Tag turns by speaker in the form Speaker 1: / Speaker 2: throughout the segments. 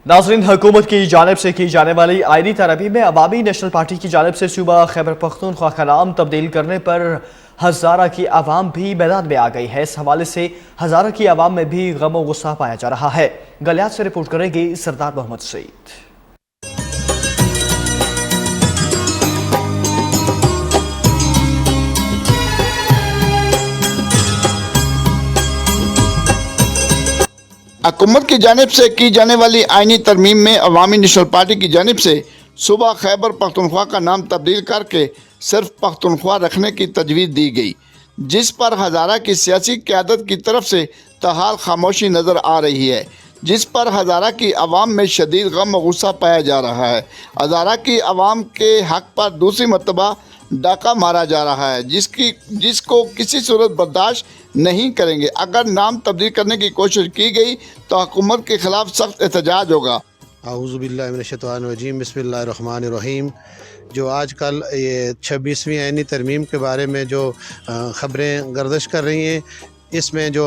Speaker 1: नाज़रीन, हुकूमत की जानिब से की जाने वाली आईनी तरमीम में अवामी नेशनल पार्टी की जानिब से सूबा खैबर पख्तूनख्वा का नाम तब्दील करने पर हज़ारा की आवाम भी मैदान में आ गई है। इस हवाले से हज़ारा की आवाम में भी गम और गुस्सा पाया जा रहा है। गलियात से रिपोर्ट करेंगे सरदार मोहम्मद सईद।
Speaker 2: हुकूमत की जानिब से की जाने वाली आईनी तरमीम में अवामी नेशनल पार्टी की जानिब से सूबा खैबर पख्तूनख्वा का नाम तब्दील करके सिर्फ पख्तूनख्वा रखने की तजवीज़ दी गई, जिस पर हज़ारा की सियासी क़यादत की तरफ से तहाल खामोशी नज़र आ रही है, जिस पर हज़ारा की आवाम में शदीद गम और गुस्सा पाया जा रहा है। हज़ारा की आवाम के हक़ पर दूसरी मरतबा डाका मारा जा रहा है, जिसको किसी सूरत बर्दाश्त नहीं करेंगे। अगर नाम तब्दील करने की कोशिश की गई तो हुकूमत के खिलाफ सख्त एहतजाज होगा।
Speaker 3: आऊज़ु बिल्लाहि मिनश्शैतानिर्रजीम, बिस्मिल्लाहिर्रहमानिर्रहीम। जो आजकल ये 26वीं आईनी तरमीम के बारे में जो ख़बरें गर्दिश कर रही हैं, इसमें जो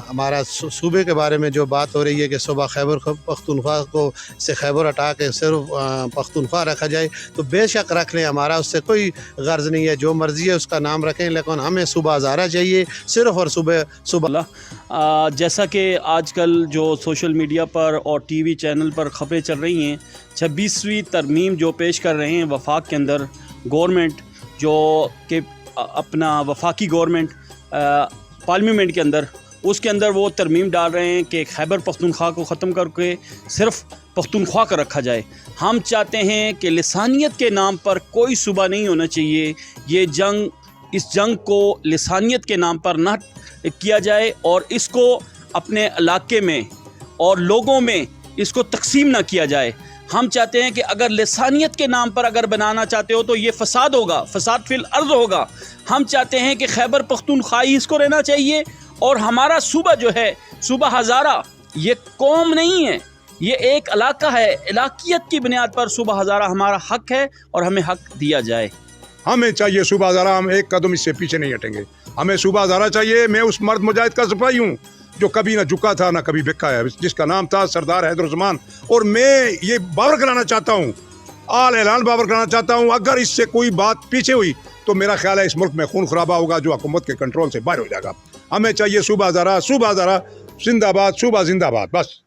Speaker 3: हमारा सूबे के बारे में जो बात हो रही है कि सूबा खैबर पख्तूनख्वा को से खैबर हटा के सिर्फ पख्तूनख्वा रखा जाए, तो बेशक रख लें, हमारा उससे कोई गर्ज नहीं है। जो मर्ज़ी है उसका नाम रखें, लेकिन हमें सूबा हज़ारा चाहिए सिर्फ और सुबह।
Speaker 4: जैसा कि आजकल जो सोशल मीडिया पर और टीवी चैनल पर ख़बरें चल रही हैं, 26वीं तरमीम जो पेश कर रहे हैं वफाक के अंदर गवर्नमेंट, जो कि अपना वफाकी गवर्नमेंट पार्लियामेंट के अंदर, उसके अंदर वो तरमीम डाल रहे हैं कि खैबर पख्तूनख्वा को ख़त्म करके सिर्फ पख्तूनख्वा का रखा जाए। हम चाहते हैं कि लिसानियत के नाम पर कोई सूबा नहीं होना चाहिए। ये इस जंग को लिसानियत के नाम पर ना किया जाए और इसको अपने इलाके में और लोगों में इसको तकसीम ना किया जाए। हम चाहते हैं कि अगर लिसानियत के नाम पर अगर बनाना चाहते हो तो ये फसाद होगा, फसाद फिल अर्ज़ होगा। हम चाहते हैं कि खैबर पख्तूनख्वा ही इसको रहना चाहिए और हमारा सूबा जो है, सूबा हज़ारा, ये कौम नहीं है, ये एक इलाका है। इलाकियत की बुनियाद पर सूबा हज़ारा हमारा हक़ है और हमें हक़ दिया जाए।
Speaker 5: हमें चाहिए सूबा हज़ारा, हम एक कदम इससे पीछे नहीं हटेंगे। हमें सूबा हज़ारा चाहिए। मैं उस मर्द मुजाहिद का सिपाही हूँ जो कभी ना झुका था ना कभी बिका है, जिसका नाम था सरदार हैदर उस्मान। और मैं ये बावर कराना चाहता हूँ, आल ऐलान बावर कराना चाहता हूँ, अगर इससे कोई बात पीछे हुई तो मेरा ख्याल है इस मुल्क में खून खराबा होगा जो हुकूमत के कंट्रोल से बाहर हो जाएगा। हमें चाहिए सूबा हज़ारा, सूबा हज़ारा जिंदाबाद, सूबा जिंदाबाद, बस।